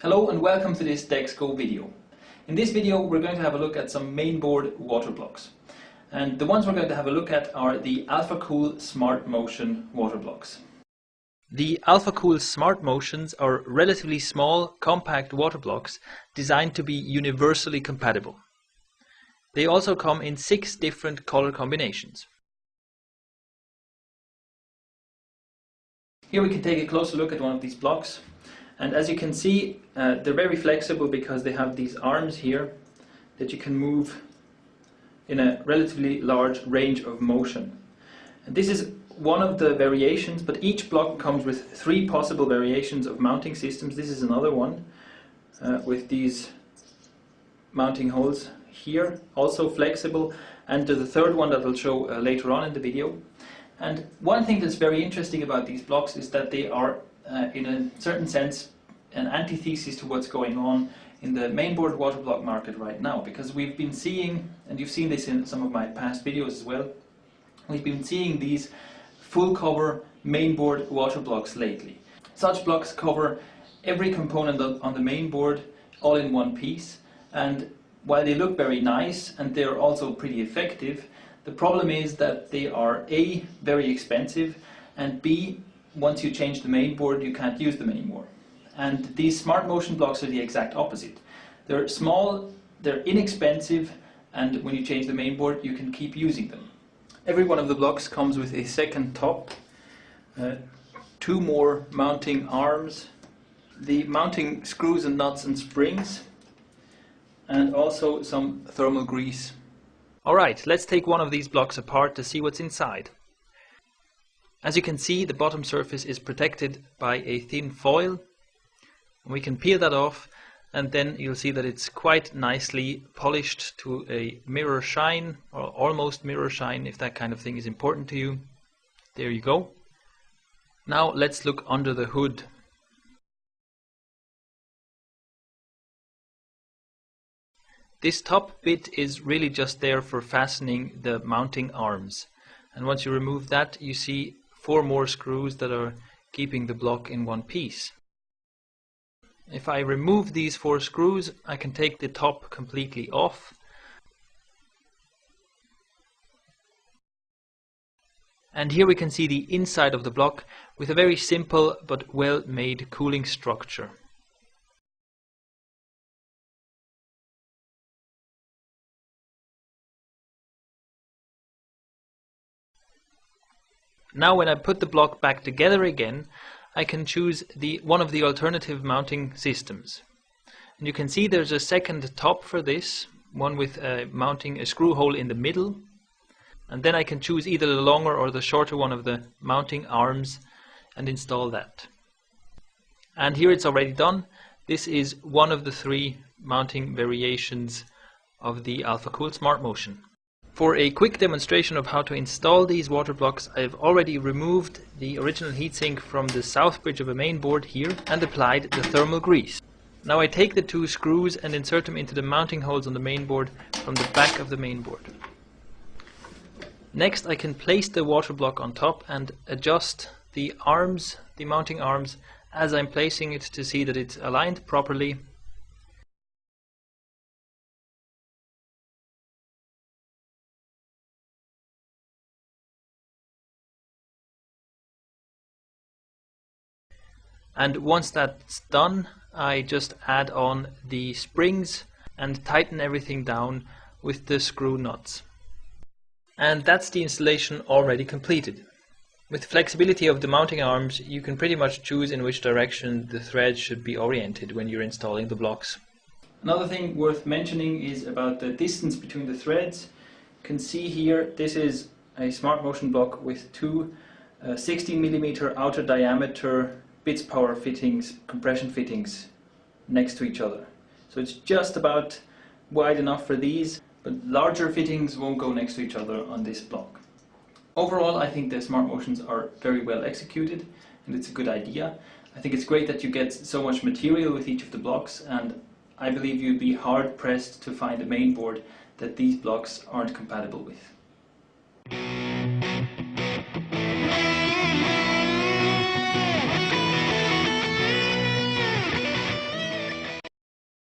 Hello and welcome to this DexGo video. In this video we're going to have a look at some mainboard water blocks. And the ones we're going to have a look at are the Alphacool Smart Motion water blocks. The Alphacool Smart Motions are relatively small, compact water blocks designed to be universally compatible. They also come in 6 different color combinations. Here we can take a closer look at one of these blocks. And as you can see, they're very flexible because they have these arms here that you can move in a relatively large range of motion. And this is one of the variations, but each block comes with 3 possible variations of mounting systems. This is another one with these mounting holes here, also flexible, and the third one that I'll show later on in the video. And one thing that's very interesting about these blocks is that they are in a certain sense an antithesis to what's going on in the mainboard water block market right now, because we've been seeing, and you've seen this in some of my past videos as well, we've been seeing these full cover mainboard water blocks lately. Such blocks cover every component on the mainboard all in one piece, and while they look very nice and they're also pretty effective, the problem is that they are A, very expensive, and B, once you change the mainboard you can't use them anymore. And these smart motion blocks are the exact opposite. They're small, they're inexpensive, and when you change the mainboard you can keep using them. Every one of the blocks comes with a second top, 2 more mounting arms, the mounting screws and nuts and springs, and also some thermal grease. Alright, let's take one of these blocks apart to see what's inside. As you can see, the bottom surface is protected by a thin foil. We can peel that off, and then you'll see that it's quite nicely polished to a mirror shine, or almost mirror shine if that kind of thing is important to you. There you go. Now let's look under the hood. This top bit is really just there for fastening the mounting arms, and once you remove that you see 4 more screws that are keeping the block in one piece. If I remove these 4 screws, I can take the top completely off. And here we can see the inside of the block with a very simple but well-made cooling structure. Now when I put the block back together again, I can choose one of the alternative mounting systems. And you can see there's a second top for this, one with mounting a screw hole in the middle. And then I can choose either the longer or the shorter one of the mounting arms and install that. And here it's already done. This is one of the 3 mounting variations of the Alphacool Smart Motion. For a quick demonstration of how to install these water blocks, I have already removed the original heatsink from the south bridge of a mainboard here and applied the thermal grease. Now I take the 2 screws and insert them into the mounting holes on the mainboard from the back of the mainboard. Next I can place the water block on top and adjust the arms, the mounting arms, as I'm placing it to see that it's aligned properly. And once that's done, I just add on the springs and tighten everything down with the screw nuts. And that's the installation already completed. With flexibility of the mounting arms, you can pretty much choose in which direction the threads should be oriented when you're installing the blocks. Another thing worth mentioning is about the distance between the threads. You can see here, this is a smart motion block with 2 16mm outer diameter bits power fittings, compression fittings next to each other. So it's just about wide enough for these, but larger fittings won't go next to each other on this block. Overall, I think the Smart Motions are very well executed and it's a good idea. I think it's great that you get so much material with each of the blocks, and I believe you'd be hard pressed to find a mainboard that these blocks aren't compatible with.